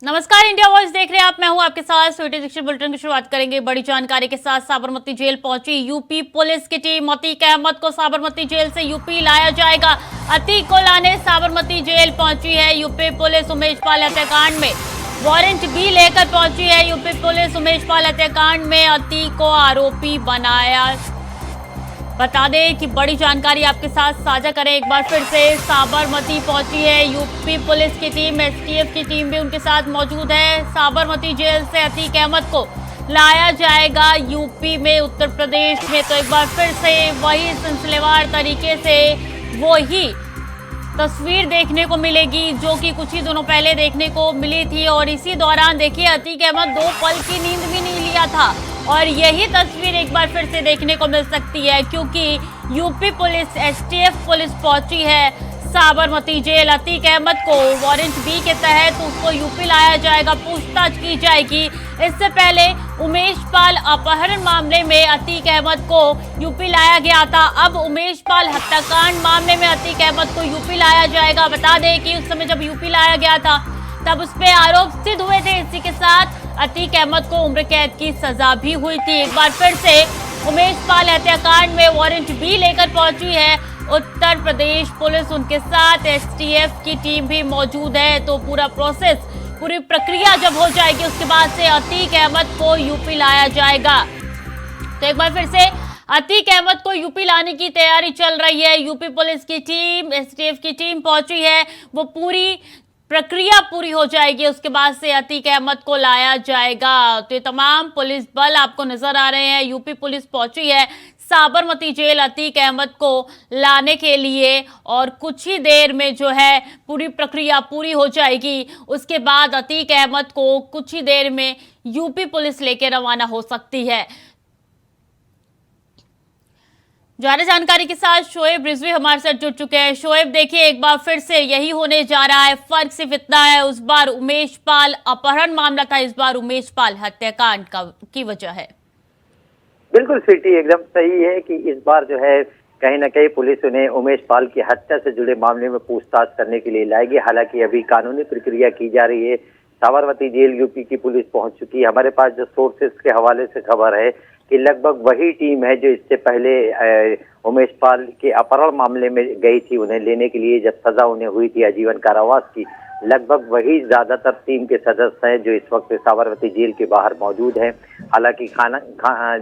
नमस्कार, India voice देख रहे हैं आप। मैं हूं आपके साथ स्वीटी दीक्षित। बुलेटिन की शुरुआत करेंगे बड़ी जानकारी के साथ। साबरमती जेल पहुंची यूपी पुलिस की टीम। अतीक अहमद को साबरमती जेल से यूपी लाया जाएगा। अतीक को लाने साबरमती जेल पहुंची है यूपी पुलिस। उमेश पाल हत्याकांड में वारंट भी लेकर पहुंची है यूपी पुलिस। उमेश पाल हत्याकांड में अतीक को आरोपी बनाया। बता दें कि बड़ी जानकारी आपके साथ साझा करें एक बार फिर से। साबरमती पहुंची है यूपी पुलिस की टीम। एसटीएफ की टीम भी उनके साथ मौजूद है। साबरमती जेल से अतीक अहमद को लाया जाएगा यूपी में, उत्तर प्रदेश में। तो एक बार फिर से वही सिलसिलेवार तरीके से वही तस्वीर देखने को मिलेगी जो कि कुछ ही दिनों पहले देखने को मिली थी। और इसी दौरान देखिए, अतीक अहमद 2 पल की नींद भी नहीं लिया था और यही तस्वीर एक बार फिर से देखने को मिल सकती है, क्योंकि यूपी पुलिस, एसटीएफ पुलिस पहुंची है साबरमती जेल। अतीक अहमद को वारंट बी के तहत उसको यूपी लाया जाएगा, पूछताछ की जाएगी। इससे पहले उमेश पाल अपहरण मामले में अतीक अहमद को यूपी लाया गया था। अब उमेश पाल हत्याकांड मामले में अतीक अहमद को यूपी लाया जाएगा। बता दें कि उस समय जब यूपी लाया गया था तब उस पर आरोप सिद्ध हुए थे। इसी के साथ अतीक अहमद को उम्र कैद की सजा भी हुई थी। एक बार फिर से उमेश पाल हत्याकांड में वारंट भी लेकर पहुंची है उत्तर प्रदेश पुलिस। उनके साथ एसटीएफ की टीम भी मौजूद है। तो पूरा प्रोसेस, पूरी प्रक्रिया जब हो जाएगी उसके बाद से अतीक अहमद को यूपी लाया जाएगा। तो एक बार फिर से अतीक अहमद को यूपी लाने की तैयारी चल रही है। यूपी पुलिस की टीम, एसटीएफ की टीम पहुंची है। वो पूरी प्रक्रिया पूरी हो जाएगी, उसके बाद से अतीक अहमद को लाया जाएगा। तो ये तमाम पुलिस बल आपको नजर आ रहे हैं। यूपी पुलिस पहुंची है साबरमती जेल अतीक अहमद को लाने के लिए और कुछ ही देर में जो है पूरी प्रक्रिया पूरी हो जाएगी। उसके बाद अतीक अहमद को कुछ ही देर में यूपी पुलिस लेके रवाना हो सकती है। ज्यादा जानकारी के साथ शोएब रिजवी हमारे साथ जुड़ चुके हैं। शोएब, देखिए एक बार फिर से यही होने जा रहा है। फर्क सिर्फ इतना है, उस बार उमेश पाल अपहरण मामला था, इस बार उमेश पाल हत्याकांड की वजह है। बिल्कुल स्वीटी, एकदम सही है कि इस बार जो है कहीं ना कहीं पुलिस उन्हें उमेश पाल की हत्या से जुड़े मामले में पूछताछ करने के लिए लाएगी। हालांकि अभी कानूनी प्रक्रिया की जा रही है। साबरमती जेल यूपी की पुलिस पहुंच चुकी है। हमारे पास जो सोर्सेस के हवाले से खबर है कि लगभग वही टीम है जो इससे पहले उमेश पाल के अपहरण मामले में गई थी उन्हें लेने के लिए, जब सजा उन्हें हुई थी आजीवन कारावास की। लगभग वही ज्यादातर टीम के सदस्य हैं जो इस वक्त साबरमती जेल के बाहर मौजूद हैं। हालांकि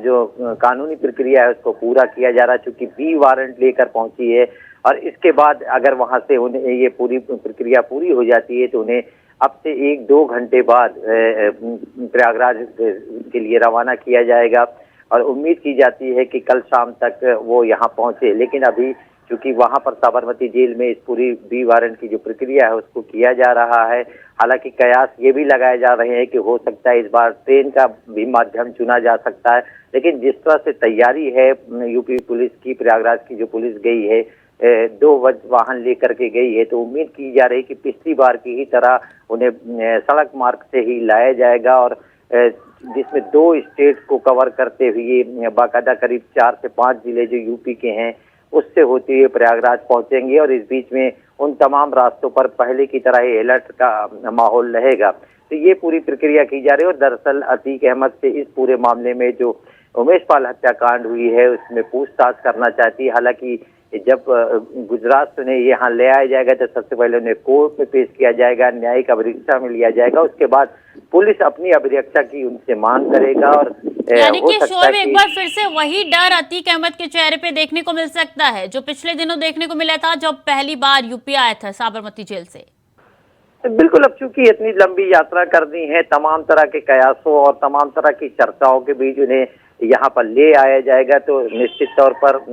जो कानूनी प्रक्रिया है उसको पूरा किया जा रहा है, चूंकि बी वारंट लेकर पहुंची है। और इसके बाद अगर वहां से उन्हें ये पूरी प्रक्रिया पूरी हो जाती है तो उन्हें अब से 1-2 घंटे बाद प्रयागराज के लिए रवाना किया जाएगा। और उम्मीद की जाती है कि कल शाम तक वो यहाँ पहुंचे। लेकिन अभी चूंकि वहां पर साबरमती जेल में इस पूरी बी वारंट की जो प्रक्रिया है उसको किया जा रहा है। हालांकि कयास ये भी लगाए जा रहे हैं कि हो सकता है इस बार ट्रेन का भी माध्यम चुना जा सकता है। लेकिन जिस तरह से तैयारी है यूपी पुलिस की, प्रयागराज की जो पुलिस गई है 2 वाहन लेकर के गई है, तो उम्मीद की जा रही है कि पिछली बार की ही तरह उन्हें सड़क मार्ग से ही लाया जाएगा। और जिसमें 2 स्टेट को कवर करते हुए बाकायदा करीब 4 से 5 जिले जो यूपी के हैं उससे होते हुए प्रयागराज पहुंचेंगे। और इस बीच में उन तमाम रास्तों पर पहले की तरह ही अलर्ट का माहौल रहेगा। तो ये पूरी प्रक्रिया की जा रही है। और दरअसल अतीक अहमद से इस पूरे मामले में जो उमेश पाल हत्याकांड हुई है उसमें पूछताछ करना चाहती है। हालांकि जब गुजरात से उन्हें यहाँ ले आया जाएगा तो सबसे पहले उन्हें कोर्ट में पेश किया जाएगा, न्यायिक अभिरक्षा में लिया जाएगा। उसके बाद पुलिस अपनी अभिरक्षा की उनसे मांग करेगा। और यानी कि शोएब, एक बार फिर से वही डर अतीक अहमद के चेहरे पे देखने को मिल सकता है जो पिछले दिनों देखने को मिला था जब पहली बार यूपी आया था साबरमती जेल से। बिल्कुल, अब चूंकि इतनी लंबी यात्रा करनी है, तमाम तरह के कयासों और तमाम तरह की चर्चाओं के बीच उन्हें यहाँ पर ले आया जाएगा, तो निश्चित तौर पर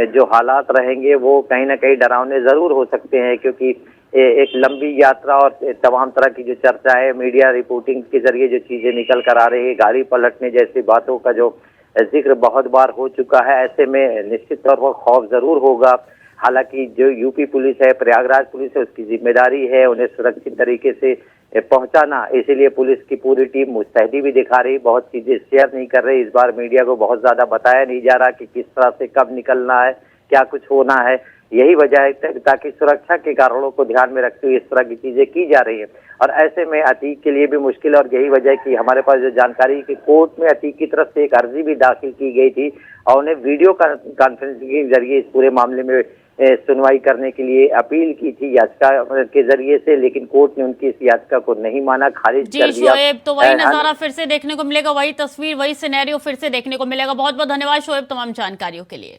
जो हालात रहेंगे वो कहीं ना कहीं डरावने जरूर हो सकते हैं। क्योंकि एक लंबी यात्रा और तमाम तरह की जो चर्चा है, मीडिया रिपोर्टिंग के जरिए जो चीजें निकल कर आ रही है, गाड़ी पलटने जैसी बातों का जो जिक्र बहुत बार हो चुका है, ऐसे में निश्चित तौर पर खौफ जरूर होगा। हालांकि जो यूपी पुलिस है, प्रयागराज पुलिस है, उसकी जिम्मेदारी है उन्हें सुरक्षित तरीके से पहुंचाना। इसीलिए पुलिस की पूरी टीम मुस्तैदी भी दिखा रही, बहुत चीजें शेयर नहीं कर रही। इस बार मीडिया को बहुत ज्यादा बताया नहीं जा रहा कि किस तरह से कब निकलना है, क्या कुछ होना है। यही वजह है ताकि सुरक्षा के कारणों को ध्यान में रखते हुए इस तरह की चीजें की जा रही है। और ऐसे में अतीक के लिए भी मुश्किल है और यही वजह है कि हमारे पास जो जानकारी कि कोर्ट में अतीक की तरफ से एक अर्जी भी दाखिल की गई थी और उन्हें वीडियो कॉन्फ्रेंसिंग के जरिए इस पूरे मामले में सुनवाई करने के लिए अपील की थी याचिका के जरिए से, लेकिन कोर्ट ने उनकी इस याचिका को नहीं माना, खारिज कर दिया। शोएब, तो वही नजारा फिर से देखने को मिलेगा, वही तस्वीर, वही सिनेरियो फिर से देखने को मिलेगा। बहुत बहुत धन्यवाद शोएब तमाम जानकारियों के लिए।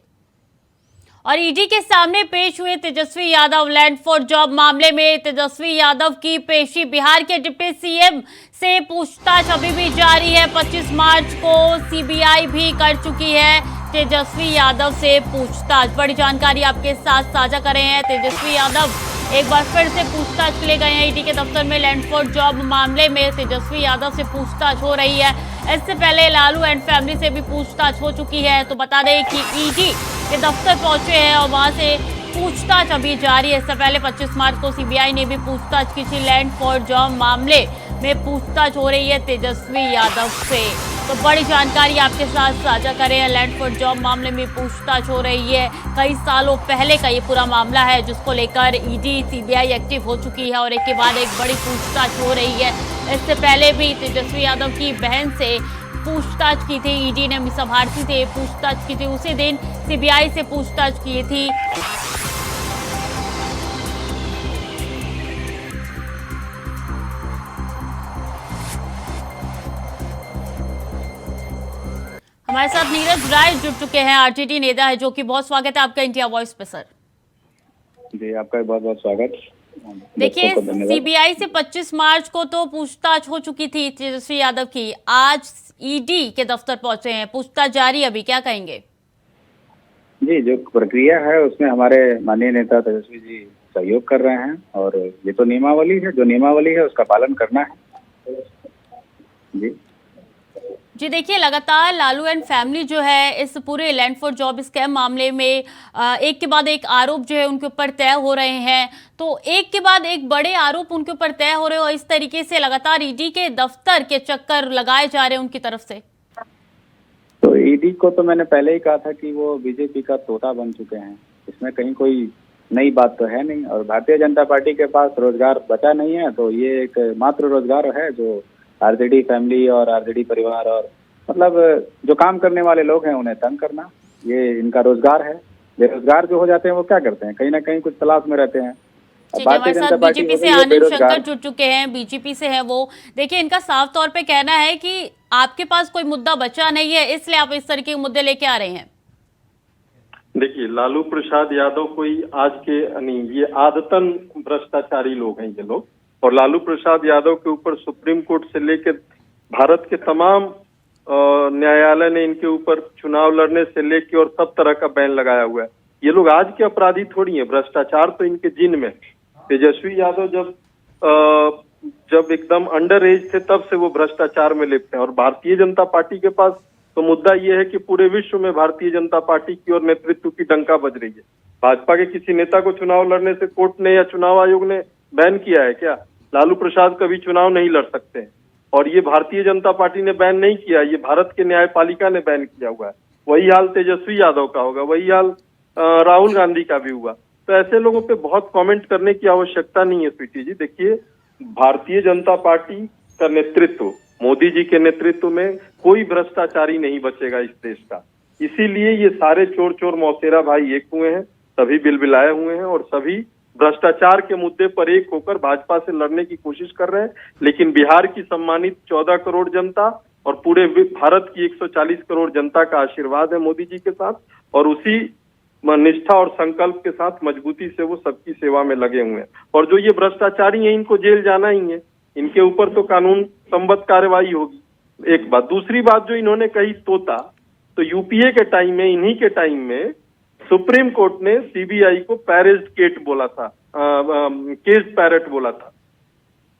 और ईडी के सामने पेश हुए Tejashwi Yadav land for job मामले में तेजस्वी यादव की पेशी। बिहार के डिप्टी सीएम से पूछताछ अभी भी जारी है। 25 मार्च को सीबीआई भी कर चुकी है तेजस्वी यादव से पूछताछ। बड़ी जानकारी आपके साथ साझा कर रहे हैं। तेजस्वी यादव एक बार फिर से पूछताछ के लिए गए हैं ईडी के दफ्तर में। लैंड फॉर जॉब मामले में तेजस्वी यादव से पूछताछ हो रही है। इससे पहले लालू एंड फैमिली से भी पूछताछ हो चुकी है। तो बता दें कि ईडी के दफ्तर पहुंचे हैं और वहां से पूछताछ अभी जारी है। इससे पहले 25 मार्च को सीबीआई ने भी पूछताछ की थी। लैंड फॉर जॉब मामले में पूछताछ हो रही है तेजस्वी यादव से। तो बड़ी जानकारी आपके साथ साझा करें। लैंड फॉर जॉब मामले में पूछताछ हो रही है। कई सालों पहले का ये पूरा मामला है जिसको लेकर ईडी सीबीआई एक्टिव हो चुकी है और एक के बाद एक बड़ी पूछताछ हो रही है। इससे पहले भी तेजस्वी यादव की बहन से पूछताछ की थी ईडी ने। मीसा भारती से पूछताछ की थी, उसी दिन सीबीआई से पूछताछ की थी। हमारे साथ नीरज राय जुड़ चुके हैं, आरजेडी नेता है, जो कि बहुत स्वागत है आपका इंडिया वॉइस पे सर। जी आपका बहुत बहुत स्वागत। देखिए, सीबीआई से 25 मार्च को तो पूछताछ हो चुकी थी तेजस्वी यादव की। आज ईडी के दफ्तर पहुंचे हैं, पूछताछ जारी, अभी क्या कहेंगे? जी, जो प्रक्रिया है उसमें हमारे माननीय नेता तेजस्वी जी सहयोग कर रहे हैं और ये तो नियमावली है, जो नियमावली है उसका पालन करना है। जी देखिए, लगातार लालू एंड फैमिली जो है इस पूरे लैंड फॉर जॉब स्कैम मामले में एक के बाद एक आरोप जो है उनके ऊपर तय हो रहे हैं। तो एक के बाद एक बड़े आरोप उनके ऊपर तय हो रहे हो, इस तरीके से लगातार ईडी के दफ्तर के चक्कर लगाए जा रहे हैं उनकी तरफ से। तो ईडी को तो मैंने पहले ही कहा था कि वो बीजेपी का तोता बन चुके हैं, इसमें कहीं कोई नई बात तो है नहीं। और भारतीय जनता पार्टी के पास रोजगार बचा नहीं है, तो ये एक मात्र रोजगार है जो आरजेडी फैमिली और आरजेडी परिवार और मतलब जो काम करने वाले लोग हैं उन्हें तंग करना, ये इनका रोजगार है। बेरोजगार जो हो जाते हैं वो क्या करते हैं, कहीं ना कहीं कुछ तलाश में रहते हैं। हमारे साथ बीजेपी से आनंद शंकर जुड़ चुके हैं, बीजेपी से है वो। देखिए, इनका साफ तौर पे कहना है कि आपके पास कोई मुद्दा बचा नहीं है, इसलिए आप इस तरह के मुद्दे लेके आ रहे हैं। देखिए, लालू प्रसाद यादव कोई आज के नहीं, ये आदतन भ्रष्टाचारी लोग हैं ये लोग। और लालू प्रसाद यादव के ऊपर सुप्रीम कोर्ट से लेकर भारत के तमाम न्यायालय ने इनके ऊपर चुनाव लड़ने से लेके और सब तरह का बैन लगाया हुआ है। ये लोग आज के अपराधी थोड़ी हैं, भ्रष्टाचार तो इनके जीन में। तेजस्वी यादव जब एकदम अंडर एज थे तब से वो भ्रष्टाचार में लिप्त हैं। और भारतीय जनता पार्टी के पास तो मुद्दा ये है कि पूरे विश्व में भारतीय जनता पार्टी की और नेतृत्व की डंका बज रही है। भाजपा के किसी नेता को चुनाव लड़ने से कोर्ट ने या चुनाव आयोग ने बैन किया है क्या? लालू प्रसाद कभी चुनाव नहीं लड़ सकते हैं और ये भारतीय जनता पार्टी ने बैन नहीं किया, ये भारत के न्यायपालिका ने बैन किया हुआ है। वही हाल तेजस्वी यादव का होगा, वही हाल राहुल गांधी का भी हुआ। तो ऐसे लोगों पे बहुत कमेंट करने की आवश्यकता नहीं है स्वीटी जी। देखिए, भारतीय जनता पार्टी का नेतृत्व, मोदी जी के नेतृत्व में कोई भ्रष्टाचारी नहीं बचेगा इस देश का। इसीलिए ये सारे चोर चोर मौसेरा भाई एक हुए हैं, सभी बिलबिलाए हुए हैं और सभी भ्रष्टाचार के मुद्दे पर एक होकर भाजपा से लड़ने की कोशिश कर रहे हैं। लेकिन बिहार की सम्मानित 14 करोड़ जनता और पूरे भारत की 140 करोड़ जनता का आशीर्वाद है मोदी जी के साथ, और उसी निष्ठा और संकल्प के साथ मजबूती से वो सबकी सेवा में लगे हुए हैं। और जो ये भ्रष्टाचारी हैं इनको जेल जाना ही है, इनके ऊपर तो कानून संबद्ध कार्रवाई होगी। एक बात, दूसरी बात जो इन्होंने कही तोता, तो यूपीए के टाइम में, इन्हीं के टाइम में सुप्रीम कोर्ट ने सीबीआई को पैरेज्ड केट बोला था, केज्ड पैरट बोला था,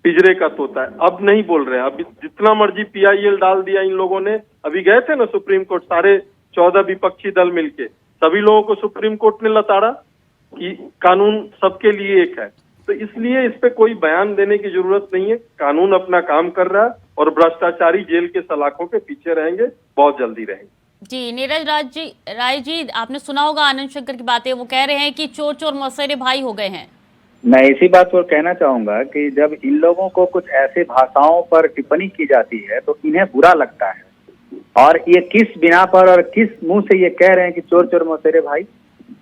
पिंजरे का तोता है। अब नहीं बोल रहे हैं, अब जितना मर्जी पीआईएल डाल दिया इन लोगों ने। अभी गए थे ना सुप्रीम कोर्ट, सारे 14 विपक्षी दल मिलके, सभी लोगों को सुप्रीम कोर्ट ने लताड़ा कि कानून सबके लिए एक है। तो इसलिए इस पे कोई बयान देने की जरूरत नहीं है, कानून अपना काम कर रहा है और भ्रष्टाचारी जेल के सलाखों के पीछे रहेंगे, बहुत जल्दी रहेंगे। जी नीरज राय जी, आपने सुना होगा आनंद शंकर की बातें। वो कह रहे हैं कि चोर चोर मौसेरे भाई हो गए हैं। मैं इसी बात पर कहना चाहूंगा कि जब इन लोगों को कुछ ऐसे भाषाओं पर टिप्पणी की जाती है तो इन्हें बुरा लगता है, और ये किस बिना पर और किस मुंह से ये कह रहे हैं कि चोर चोर मौसेरे भाई।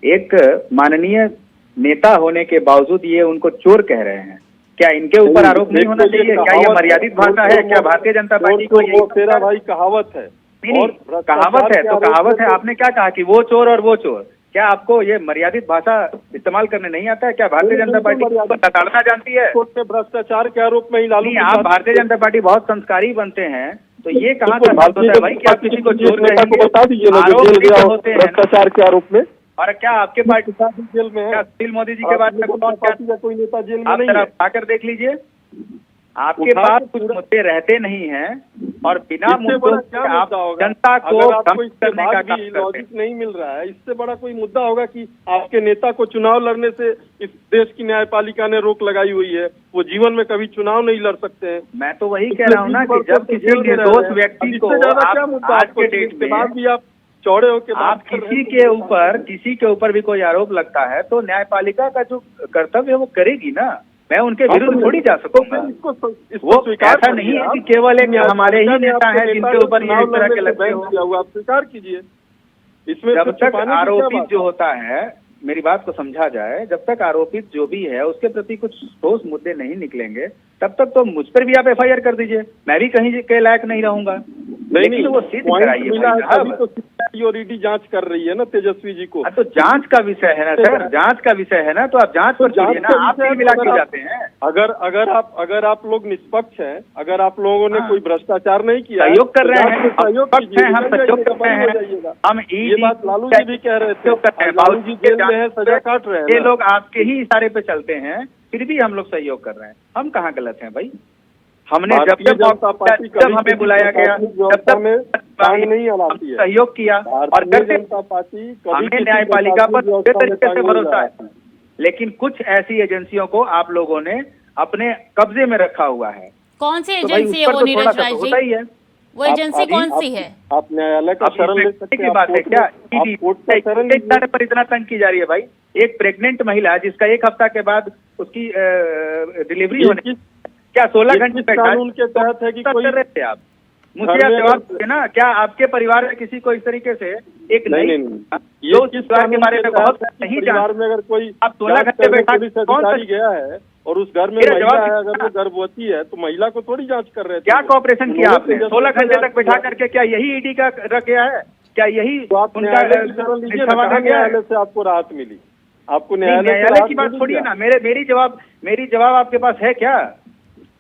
एक माननीय नेता होने के बावजूद ये उनको चोर कह रहे हैं। क्या इनके ऊपर आरोप नहीं होना चाहिए? क्या ये मर्यादित भाषा है? क्या भारतीय जनता पार्टी को यही तेरा भाई कहावत है? नहीं, कहावत है तो कहावत है। आपने क्या कहा कि वो चोर और वो चोर? क्या आपको ये मर्यादित भाषा इस्तेमाल करने नहीं आता है? क्या भारतीय जनता पार्टी लताड़ना जानती है? भ्रष्टाचार के आरोप में ही लालू, आप भारतीय जनता पार्टी बहुत संस्कारी बनते हैं, तो ये कहाँ का बात होता है भाई कि आप किसी को चोर बता दीजिए ना जो जेल गया हो भ्रष्टाचार के आरोप में। और क्या आपके पार्टी जेल में है? सुशील मोदी जी के बारे में कोई नेता जेल में नहीं है? आप आकर देख लीजिए, आपके पास कुछ मुद्दे रहते नहीं हैं और बिना मुद्दों के आप जनता को धमकी करने का काम करते हैं। लॉजिक नहीं मिल रहा है। इससे बड़ा कोई मुद्दा होगा कि आपके नेता को चुनाव लड़ने से इस देश की न्यायपालिका ने रोक लगाई हुई है, वो जीवन में कभी चुनाव नहीं लड़ सकते हैं। मैं तो वही कह रहा हूँ ना कि जब किसी निर्दोष व्यक्ति को आज के डेट में बाद भी आप चौड़े होकर आप किसी के ऊपर भी कोई आरोप लगता है तो न्यायपालिका का जो कर्तव्य है वो करेगी ना। मैं उनके विरुद्ध थोड़ी जा सकूंगा। वो ऐसा नहीं है कि केवल एक हमारे ही नेता है जिनके ऊपर ये इस तरह के लगते हो। आप स्वीकार कीजिए। इसमें जब तक आरोपित जो होता है, मेरी बात को समझा जाए, जब तक आरोपित जो भी है उसके प्रति कुछ ठोस मुद्दे नहीं निकलेंगे तब तक तो मुझ पर भी आप FIR कर दीजिए, मैं भी कहीं के लायक नहीं रहूंगा। नहीं, वो सिद्ध कराइए। और ईडी जांच कर रही है ना तेजस्वी जी को। तो जांच का विषय है ना सर, जांच का विषय है ना, तो आप जांच पर छोड़िए ना, आप भी मिला के जाते हैं। अगर आप लोग निष्पक्ष हैं, अगर आप लोगों ने कोई भ्रष्टाचार नहीं किया, सहयोग कर रहे हैं, सहयोग हम सहयोग कर रहे हैं। हम ये बात लालू जी भी कह रहे थे, लालू जी जेल में है, सजा काट रहे हैं। ये लोग आपके ही इशारे पे चलते हैं, फिर भी हम लोग सहयोग कर रहे हैं। हम कहाँ गलत हैं भाई? हमने जब हमें बुलाया गया तब नहीं आती है, सहयोग किया और जनता पार्टी हमें न्यायपालिका पर पूरे तरीके से भरोसा है। लेकिन कुछ ऐसी एजेंसियों को आप लोगों ने अपने कब्जे में रखा हुआ है। कौन सी एजेंसी है वो नीरज राय जी? वो एजेंसी कौन सी है? आप न्यायालय का शरण ले सकते हैं। बात है क्या पर इतना तंग की जा रही है भाई? एक प्रेग्नेंट महिला जिसका 1 हफ्ता के बाद उसकी डिलीवरी होने, क्या 16 घंटे कानून के तहत है कि कोई कर रहे थे आप? मुझे आप जवाब दीजिए ना। क्या आपके परिवार में किसी को इस तरीके से एक नहीं ये किस के बारे में बहुत नहीं परिवार में अगर कोई आप 16 घंटे बैठा पुलिस अधिकारी गया है और उस घर में महिला है, अगर वो गर्भवती है तो महिला को थोड़ी जांच कर रहे थे। क्या कॉपरेशन किया आपने 16 घंटे तक बैठा करके? क्या यही ईडी का रख गया है? क्या यही न्यायालय से आपको राहत मिली? आपको न्यायालय की बात छोड़िए ना, मेरी जवाब आपके पास है क्या?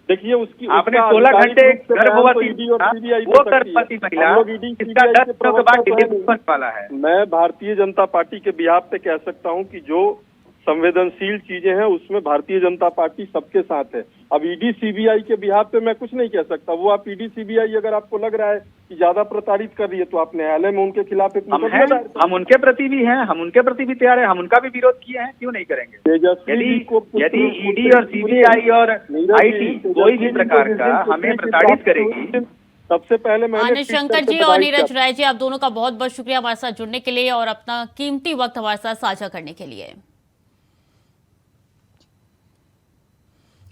देखिए उसकी आपने 16 घंटे गर्भवती वो गर्भवती महिला इसका 10 दिनों के बाद डिलीवरी होने वाला है। मैं भारतीय जनता पार्टी के बिहाफ पे कह सकता हूं कि जो संवेदनशील चीजें हैं उसमें भारतीय जनता पार्टी सबके साथ है। अब ईडी सीबीआई के बिहाफ पे मैं कुछ नहीं कह सकता। वो आप ईडी सीबीआई अगर आपको लग रहा है कि ज्यादा प्रताड़ित कर रही है तो आप न्यायालय में उनके खिलाफ एक हम उनके प्रति भी हैं, हम उनके प्रति भी तैयार हैं, हम उनका भी विरोध किए हैं, क्यों नहीं करेंगे? यदि ईडी और सीबीआई और IT कोई भी प्रकार का हमें प्रताड़ित करेगी, सबसे पहले आनंद शंकर जी और नीरज राय जी, आप दोनों का बहुत बहुत शुक्रिया हमारे साथ जुड़ने के लिए और अपना कीमती वक्त हमारे साथ साझा करने के लिए।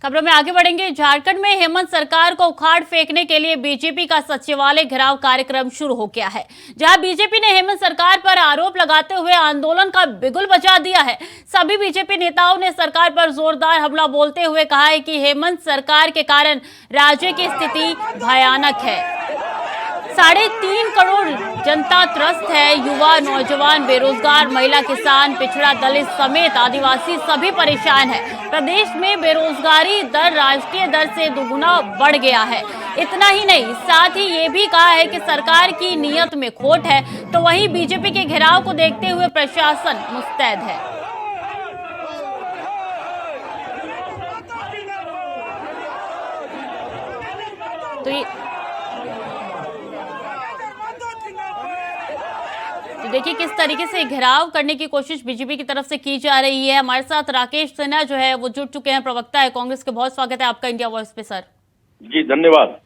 खबरों में आगे बढ़ेंगे। झारखंड में हेमंत सरकार को उखाड़ फेंकने के लिए बीजेपी का सचिवालय घेराव कार्यक्रम शुरू हो गया है, जहां बीजेपी ने हेमंत सरकार पर आरोप लगाते हुए आंदोलन का बिगुल बजा दिया है। सभी बीजेपी नेताओं ने सरकार पर जोरदार हमला बोलते हुए कहा है कि हेमंत सरकार के कारण राज्य की स्थिति भयानक है। 3.5 करोड़ जनता त्रस्त है। युवा, नौजवान, बेरोजगार, महिला, किसान, पिछड़ा, दलित समेत आदिवासी सभी परेशान है। प्रदेश में बेरोजगारी दर राष्ट्रीय दर से दोगुना बढ़ गया है। इतना ही नहीं, साथ ही ये भी कहा है कि सरकार की नीयत में खोट है। तो वहीं बीजेपी के घेराव को देखते हुए प्रशासन मुस्तैद है। तो देखिए किस तरीके से घेराव करने की कोशिश बीजेपी की तरफ से की जा रही है। हमारे साथ राकेश सिन्हा जो है वो जुड़ चुके हैं, प्रवक्ता है कांग्रेस के। बहुत स्वागत है आपका इंडिया वॉइस पे सर। जी धन्यवाद।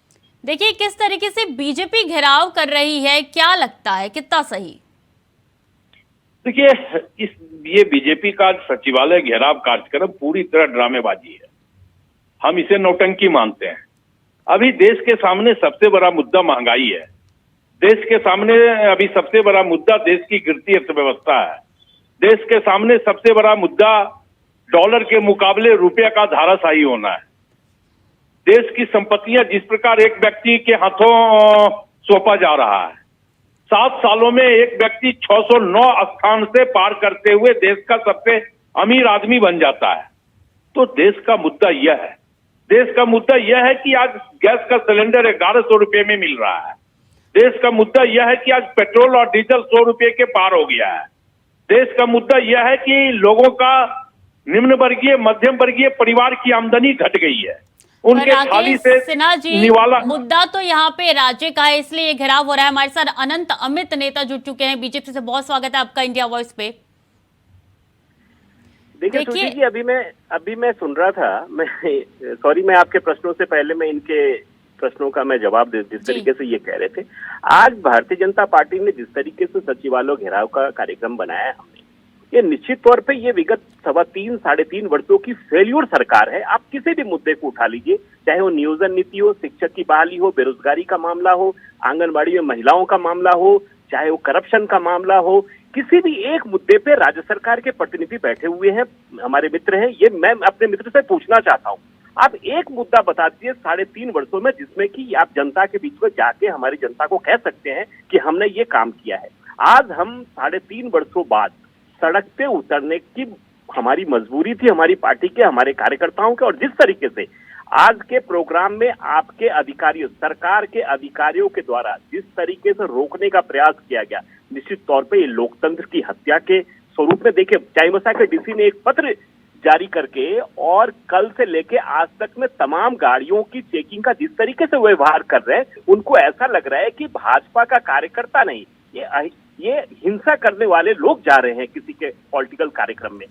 देखिए किस तरीके से बीजेपी घेराव कर रही है, क्या लगता है कितना सही? देखिए ये बीजेपी का सचिवालय घेराव कार्यक्रम पूरी तरह ड्रामेबाजी है। हम इसे नौटंकी मानते हैं। अभी देश के सामने सबसे बड़ा मुद्दा महंगाई है। देश के सामने अभी सबसे बड़ा मुद्दा देश की गिरती अर्थव्यवस्था है। देश के सामने सबसे बड़ा मुद्दा डॉलर के मुकाबले रुपये का धाराशाही होना है। देश की संपत्तियां जिस प्रकार एक व्यक्ति के हाथों सौंपा जा रहा है, 7 सालों में एक व्यक्ति 609 स्थान से पार करते हुए देश का सबसे अमीर आदमी बन जाता है। तो देश का मुद्दा यह है, देश का मुद्दा यह है कि आज गैस का सिलेंडर 1100 रुपये में मिल रहा है। देश का मुद्दा यह है कि आज पेट्रोल और डीजल 100 रुपये के पार हो गया है। देश का मुद्दा यह है कि लोगों का निम्न वर्गीय मध्यम वर्गीय परिवार की आमदनी घट गई है। उनके थाली से सिन्हा जी, निवाला मुद्दा तो यहाँ पे राज्य का है, इसलिए ये घेराव हो रहा है। हमारे साथ अनंत अमित नेता जुड़ चुके हैं बीजेपी से। बहुत स्वागत है आपका इंडिया वॉइस पे। देखिए सुजी जी, अभी मैं सुन रहा था, मैं आपके प्रश्नों से पहले मैं इनके प्रश्नों का मैं जवाब दे, जिस तरीके से ये कह रहे थे। आज भारतीय जनता पार्टी ने जिस तरीके से सचिवालय घेराव का कार्यक्रम बनाया है हमने, ये निश्चित तौर पे ये विगत 3.5 वर्षों की फेल्यूर सरकार है। आप किसी भी मुद्दे को उठा लीजिए, चाहे वो नियोजन नीति हो, शिक्षक की बहाली हो, बेरोजगारी का मामला हो, आंगनबाड़ी में महिलाओं का मामला हो, चाहे वो करप्शन का मामला हो, किसी भी एक मुद्दे पे राज्य सरकार के प्रतिनिधि बैठे हुए हैं, हमारे मित्र हैं। ये मैं अपने मित्र से पूछना चाहता हूँ, आप एक मुद्दा बता दीजिए 3.5 वर्षों में जिसमें कि आप जनता के बीच में जाके हमारी जनता को कह सकते हैं कि हमने ये काम किया है। आज हम 3.5 वर्षों बाद सड़क पे उतरने की हमारी मजबूरी थी, हमारी पार्टी के, हमारे कार्यकर्ताओं के। और जिस तरीके से आज के प्रोग्राम में आपके अधिकारियों, सरकार के अधिकारियों के द्वारा जिस तरीके से रोकने का प्रयास किया गया, निश्चित तौर पे ये लोकतंत्र की हत्या के स्वरूप में। देखिए, चाईबासा के डीसी ने एक पत्र जारी करके और कल से लेके आज तक में तमाम गाड़ियों की चेकिंग का जिस तरीके से व्यवहार कर रहे हैं, उनको ऐसा लग रहा है कि भाजपा का कार्यकर्ता नहीं, ये हिंसा करने वाले लोग जा रहे हैं किसी के पॉलिटिकल कार्यक्रम में।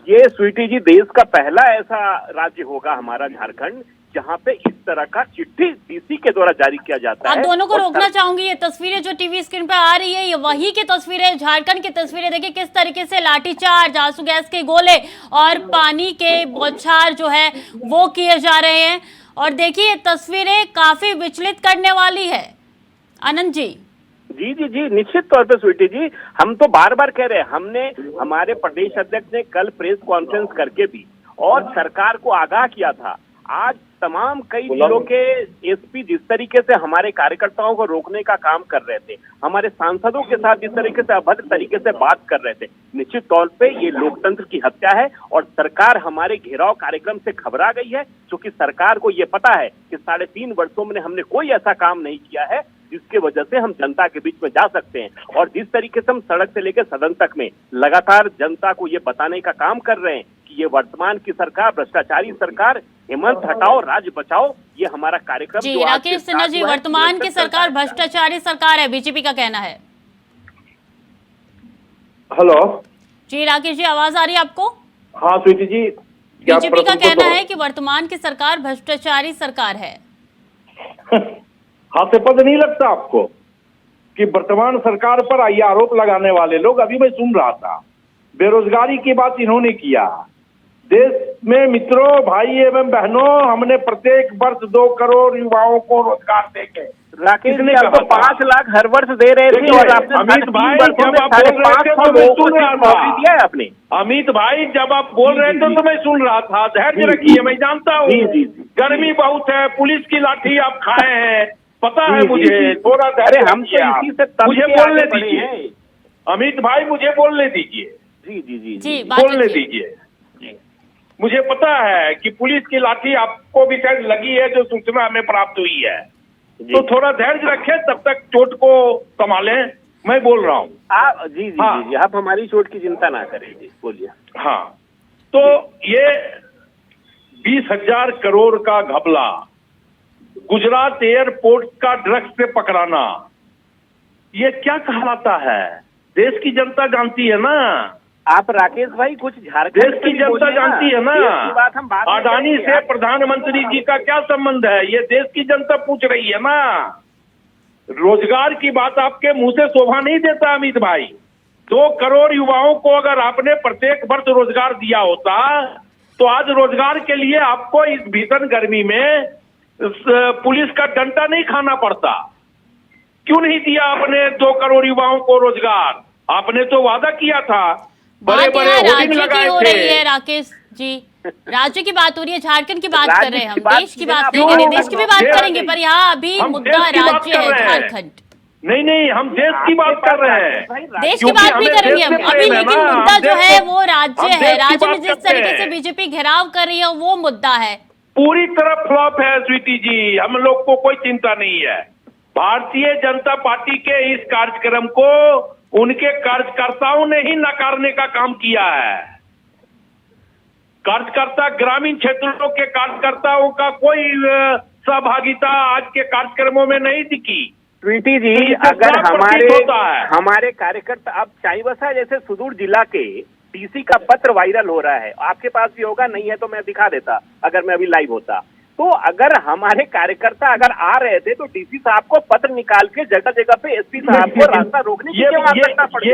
ये स्वीटी जी, देश का पहला ऐसा राज्य होगा हमारा झारखंड जहां पे इस तरह का चिट्ठी डीसी के द्वारा जारी किया जाता है। आप दोनों को रोकना चाहूंगी। ये तस्वीरें जो टीवी स्क्रीन पे आ रही है, ये वही की तस्वीरें, झारखंड की तस्वीरें। देखिए किस तरीके से लाठीचार्ज, आंसू गैस के गोले और पानी के बौछार जो है वो किए जा रहे हैं। और देखिए तस्वीरें काफी विचलित करने वाली है। आनंद जी। जी, निश्चित तौर पे स्वीटी जी, हम तो बार बार कह रहे हैं, हमने, हमारे प्रदेश अध्यक्ष ने कल प्रेस कॉन्फ्रेंस करके भी और सरकार को आगाह किया था। आज तमाम कई जिलों के एसपी जिस तरीके से हमारे कार्यकर्ताओं को रोकने का काम कर रहे थे, हमारे सांसदों के साथ जिस तरीके से अभद्र तरीके से बात कर रहे थे, निश्चित तौर पे ये लोकतंत्र की हत्या है। और सरकार हमारे घेराव कार्यक्रम से घबरा गई है, क्योंकि सरकार को ये पता है कि 3.5 वर्षों में हमने कोई ऐसा काम नहीं किया है जिसके वजह से हम जनता के बीच में जा सकते हैं। और जिस तरीके से हम सड़क से लेकर सदन तक में लगातार जनता को ये बताने का काम कर रहे हैं कि ये वर्तमान की सरकार भ्रष्टाचारी सरकार, हेमंत हटाओ राज्य बचाओ, ये हमारा कार्यक्रम। जी राकेश सिन्हा जी, वर्तमान की सरकार भ्रष्टाचारी सरकार है, बीजेपी का कहना है। हेलो जी राकेश जी, आवाज आ रही है आपको? हाँ स्वीटी जी, बीजेपी का कहना है कि वर्तमान की सरकार भ्रष्टाचारी सरकार है। हास्यास्पद नहीं लगता आपको कि वर्तमान सरकार पर ये आरोप लगाने वाले लोग, अभी मैं सुन रहा था, बेरोजगारी की बात इन्होंने किया। देश में मित्रों, भाई एवं बहनों, हमने प्रत्येक वर्ष 2 करोड़ युवाओं को रोजगार देंगे। राकेश ने आपको 5 लाख हर वर्ष दे रहे थे और आपने अमित भाई जब आप बोल रहे थे तो मैं सुन रहा था। आपने अमित भाई जब आप बोल रहे थे तो मैं सुन रहा था। धैर्य रखिए, मैं जानता हूँ गर्मी बहुत है, पुलिस की लाठी आप खाए हैं, पता है मुझे। थोड़ा धैर्य, हम तो इसी से मुझे बोलने दीजिए अमित भाई, मुझे बोलने दीजिए। जी, बोलने दीजिए। मुझे पता है कि पुलिस की लाठी आपको भी शायद लगी है, जो सूचना हमें प्राप्त हुई है। तो थोड़ा धैर्य रखें, तब तक चोट को संभालें। मैं बोल रहा हूँ आप। जी, आप हमारी चोट की चिंता ना करें। जी बोलिए। हाँ, तो ये 20,000 करोड़ का घपला, गुजरात एयरपोर्ट का ड्रग्स से पकड़ाना, ये क्या कहलाता है? देश की जनता जानती है ना। आप राकेश भाई कुछ झारखंड देश की जनता जानती है ना, देश की बात हम बाद में अडानी करेंगे। से प्रधानमंत्री जी का क्या संबंध है, ये देश की जनता पूछ रही है ना। रोजगार की बात आपके मुंह से शोभा नहीं देता अमित भाई। 2 करोड़ युवाओं को अगर आपने प्रत्येक वर्ष रोजगार दिया होता तो आज रोजगार के लिए आपको इस भीषण गर्मी में पुलिस का डंडा नहीं खाना पड़ता। क्यों नहीं दिया आपने 2 करोड़ युवाओं को रोजगार? आपने तो वादा किया था, बड़े बात बड़े यहाँ होर्डिंग राज्य की लगाए हो थे। रही है राकेश जी, राज्य की बात हो रही है, झारखंड की बात कर रहे हैं हम, राज्य देश की की बात बात नहीं क्यों? कर रहे, देश की भी बात देश- करेंगे, पर यहाँ अभी हम मुद्दा देश की बात राज्य कर है रहे हैं। झारखंड। नहीं हम देश की बात कर रहे हैं। देश की क्योंकि बात भी हमें करेंगे देश हम से अभी, प्रेम है लेकिन ना, मुद्दा हम जो देश है से- वो राज्य हम है, देश की राज्य में बात जिस करते तरीके से हैं। बीजेपी घेराव कर रही है वो मुद्दा है। पूरी तरह फ्लॉप है स्वीटी जी, हम लोग को कोई चिंता नहीं है। भारतीय जनता पार्टी के इस कार्यक्रम को उनके कार्यकर्ताओं ने ही नकारने का काम किया है। कार्यकर्ता, ग्रामीण क्षेत्रों के कार्यकर्ताओं का कोई सहभागिता आज के कार्यक्रमों में नहीं दिखी। स्वीटी जी, तो इससे अगर क्या प्रतीत होता है? हमारे कार्यकर्ता, अब चाईबासा जैसे सुदूर जिला के डीसी का पत्र वायरल हो रहा है, आपके पास भी होगा, नहीं है तो मैं दिखा देता अगर मैं अभी लाइव होता। तो अगर हमारे कार्यकर्ता अगर आ रहे थे तो डीसी साहब को पत्र निकाल के जगह जगह पे एसपी साहब को रास्ता रोकने की क्यों आवश्यकता पड़ी?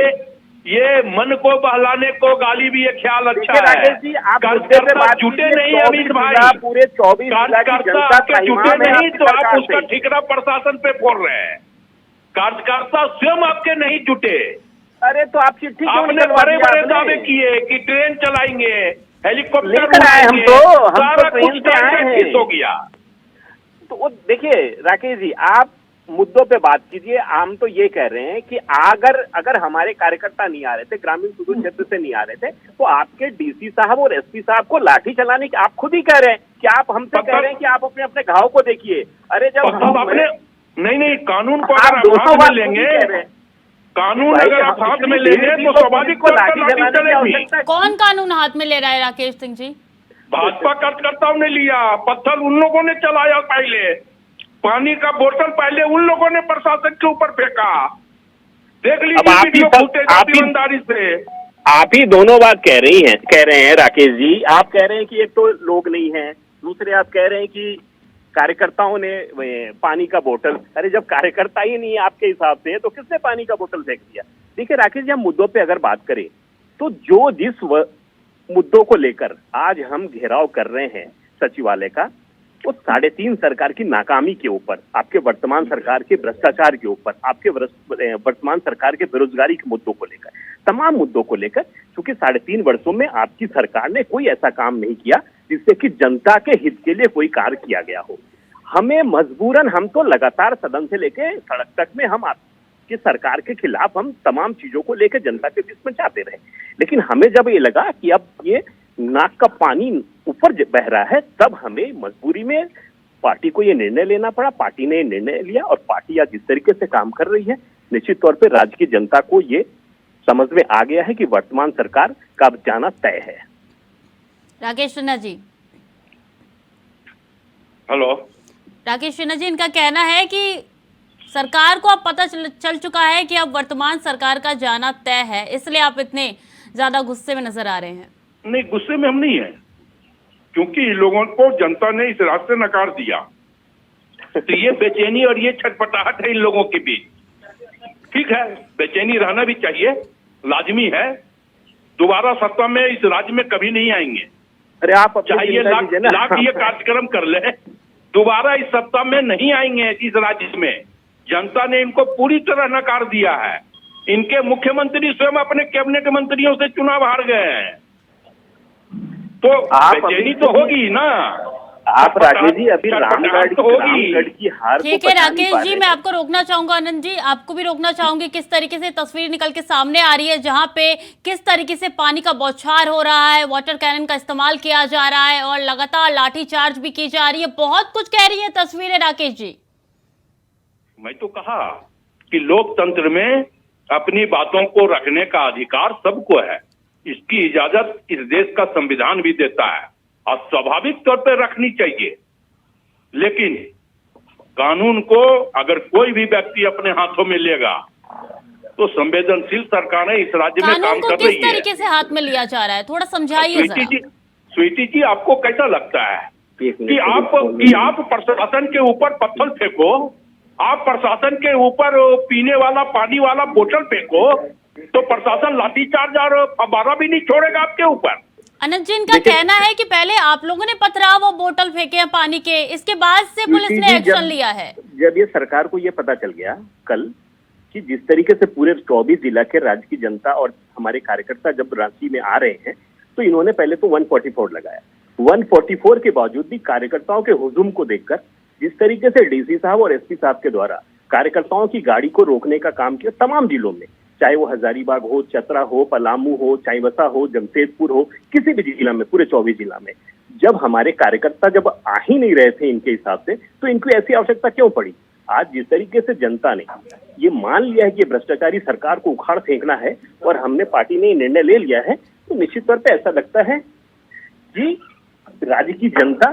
ये मन को बहलाने को गाली भी ये ख्याल अच्छा देखिए है। राकेश जी, आप मुद्दे पे कार्यकर्ता बात जुटे कीजिए, नहीं 24 अमित भाई, जिला, पूरे 24 जिला की कार्यकर्ता जनता आपके जुटे त्राहिमाम है नहीं आपकी तो आप सरकार उसका से। ठिकरा प्रशासन पे फोड़ रहे हैं। कार्यकर्ता स्वयं आपके नहीं जुटे। अरे तो आप चिट्ठी क्यों आपने निकलवा बड़े दी बड़े आपने? दावे किए कि ट्रेन चलाएंगे, हेलीकॉप्टर लेकर आए हम उड़ाएंगे, तो सारा ट्रेन कुछ से आए हैं। हो गया। तो वो देखिए राकेश जी, आप मुद्दों पे बात कीजिए। हम तो ये कह रहे हैं कि अगर हमारे कार्यकर्ता नहीं आ रहे थे, ग्रामीण सुदूर क्षेत्र से नहीं आ रहे थे, तो आपके डीसी साहब और एसपी साहब को लाठी चलाने की, आप खुद ही कह रहे हैं कि आप हमसे कह रहे हैं कि आप अपने अपने घाव को देखिए। अरे जब मतलब आपने नहीं कानून को आप अगर आप दोनों हाथ में बात लेंगे, खुद ही कह रहे हैं। कानून भाई, अगर आप हम हाथ इतनी में देर लेंगे की तो तो स्वाभाविक को तौर पर लाठी लाठी जलाने की चलेगी। आवश्यकता है। कौन कानून हाथ में ले रहा है राकेश सिंह जी? भाजपा कार्यकर्ताओं ने लिया, पत्थर उन लोगों ने चलाया, पहले पानी का बोतल पहले उन लोगों ने प्रशासन के ऊपर फेंका। देख अब लीजिए आप ही वीडियो सब- फुटेज आप ही- ईमानदारी से। आप ही दोनों बात कह रहे हैं राकेश जी। आप कह रहे हैं कि एक तो लोग नहीं है, दूसरे आप कह रहे हैं कि कार्यकर्ताओं ने पानी का बोतल, अरे जब कार्यकर्ता ही नहीं है आपके हिसाब से तो किसने पानी का बोतल फेंक दिया? देखिए राकेश जी, हम मुद्दों पे अगर बात करें तो जो जिस मुद्दों को लेकर आज हम घेराव कर रहे हैं सचिवालय का, वो 3.5 सरकार की नाकामी के ऊपर, आपके वर्तमान सरकार के भ्रष्टाचार के ऊपर, आपके वर्तमान सरकार के बेरोजगारी के मुद्दों को लेकर, तमाम मुद्दों को लेकर, क्योंकि 3.5 वर्षों में आपकी सरकार ने कोई ऐसा काम नहीं किया जिससे कि जनता के हित के लिए कोई कार्य किया गया हो। हमें मजबूरन, हम तो लगातार सदन से लेके सड़क तक में हम आपकी सरकार के खिलाफ हम तमाम चीजों को लेकर जनता के बीच में जाते रहे, लेकिन हमें जब ये लगा कि अब ये नाक का पानी ऊपर बह रहा है, तब हमें मजबूरी में पार्टी को ये निर्णय लेना पड़ा। पार्टी ने ये निर्णय लिया और पार्टी आज जिस तरीके से काम कर रही है, निश्चित तौर पे राज्य की जनता को ये समझ में आ गया है कि वर्तमान सरकार का अब जाना तय है। राकेश सिन्हा जी, हेलो राकेश सिन्हा जी, इनका कहना है कि सरकार को अब पता चल चुका है कि अब वर्तमान सरकार का जाना तय है, इसलिए आप इतने ज्यादा गुस्से में नजर आ रहे हैं। नहीं, गुस्से में हम नहीं है, क्योंकि इन लोगों को जनता ने इस रास्ते नकार दिया। तो ये बेचैनी और ये छटपटाहट है इन लोगों के बीच। ठीक है, बेचैनी रहना भी चाहिए, लाजमी है। दोबारा सत्ता में इस राज्य में कभी नहीं आएंगे, अरे आप चाहिए लाख ये कार्यक्रम कर ले, दोबारा इस सत्ता में नहीं आएंगे इस राज्य में। जनता ने इनको पूरी तरह नकार दिया है। इनके मुख्यमंत्री स्वयं अपने कैबिनेट मंत्रियों से चुनाव हार गए हैं, तो बेचैनी तो होगी ना। आप राकेश जी अभी रामगढ़ की हार ठीक है राकेश जी, मैं आपको रोकना चाहूंगा, आनंद जी आपको भी रोकना चाहूंगी। किस तरीके से तस्वीर निकल के सामने आ रही है, जहां पे किस तरीके से पानी का बौछार हो रहा है, वाटर कैनन का इस्तेमाल किया जा रहा है और लगातार लाठीचार्ज भी की जा रही है, बहुत कुछ कह रही है तस्वीरें राकेश जी। मैं तो कहा कि लोकतंत्र में अपनी बातों को रखने का अधिकार सबको है, इसकी इजाजत इस देश का संविधान भी देता है और स्वाभाविक तौर पर रखनी चाहिए। लेकिन कानून को अगर कोई भी व्यक्ति अपने हाथों में लेगा तो संवेदनशील सरकारें इस राज्य में कानून काम को कर किस रही है। तरीके से हाथ में लिया जा रहा है, थोड़ा समझाइए जरा। स्वीटी जी, आपको कैसा लगता है कि आप प्रशासन के ऊपर पत्थर फेंको, आप प्रशासन के ऊपर पीने वाला पानी वाला बोतल फेंको, तो प्रशासन लाठीचार्ज और फव्वारा भी नहीं छोड़ेगा आपके ऊपर। अनंत जी, इनका कहना है कि पहले आप लोगों ने पथराव और बोतल फेंके हैं पानी के, इसके बाद से पुलिस ने एक्शन लिया है। जब ये सरकार को ये पता चल गया कल कि जिस तरीके से पूरे 24 जिला के राज्य की जनता और हमारे कार्यकर्ता जब रांची में आ रहे हैं, तो इन्होंने पहले तो 144 लगाया। 144 के बावजूद भी कार्यकर्ताओं के हुजूम को देखकर जिस तरीके से डीसी साहब और एसपी साहब के द्वारा कार्यकर्ताओं की गाड़ी को रोकने का काम किया तमाम जिलों में, चाहे वो हजारीबाग हो, चतरा हो, पलामू हो, चाईबासा हो, जमशेदपुर हो, किसी भी जिला में, पूरे 24 जिला में जब हमारे कार्यकर्ता जब आ ही नहीं रहे थे इनके हिसाब से, तो इनको ऐसी आवश्यकता क्यों पड़ी। आज जिस तरीके से जनता ने ये मान लिया है कि भ्रष्टाचारी सरकार को उखाड़ फेंकना है और हमने पार्टी ने निर्णय ले लिया है, तो निश्चित तौर पर ऐसा लगता है कि राज्य की जनता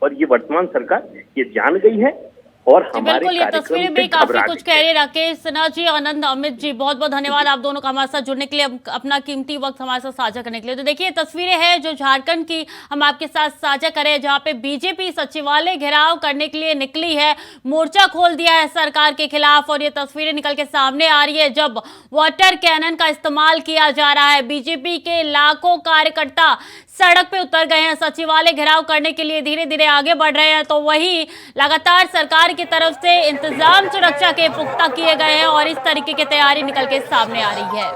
और ये वर्तमान सरकार ये जान गई है और हमारे बिल्कुल, ये तस्वीरें भी काफी कुछ कह रही। राकेश सिन्हा जी, आनंद, अमित जी, बहुत बहुत धन्यवाद आप दोनों का हमारे साथ जुड़ने के लिए, अपना कीमती वक्त हमारे साथ साझा करने के लिए। तो देखिए, तस्वीरें हैं जो झारखंड की हम आपके साथ साझा करें, जहां पे बीजेपी सचिवालय घेराव करने के लिए निकली है, मोर्चा खोल दिया है सरकार के खिलाफ, और ये तस्वीरें निकल के सामने आ रही है जब वाटर कैनन का इस्तेमाल किया जा रहा है। बीजेपी के लाखों कार्यकर्ता सड़क पे उतर गए हैं, सचिवालय घेराव करने के लिए धीरे धीरे आगे बढ़ रहे हैं। तो वही लगातार सरकार की तरफ से इंतजाम सुरक्षा के पुख्ता किए गए हैं और इस तरीके की तैयारी निकल के सामने आ रही है।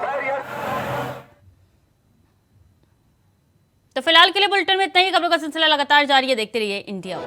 तो फिलहाल के लिए बुलेटिन में इतना ही। खबरों का सिलसिला लगातार जारी है, देखते रहिए इंडिया।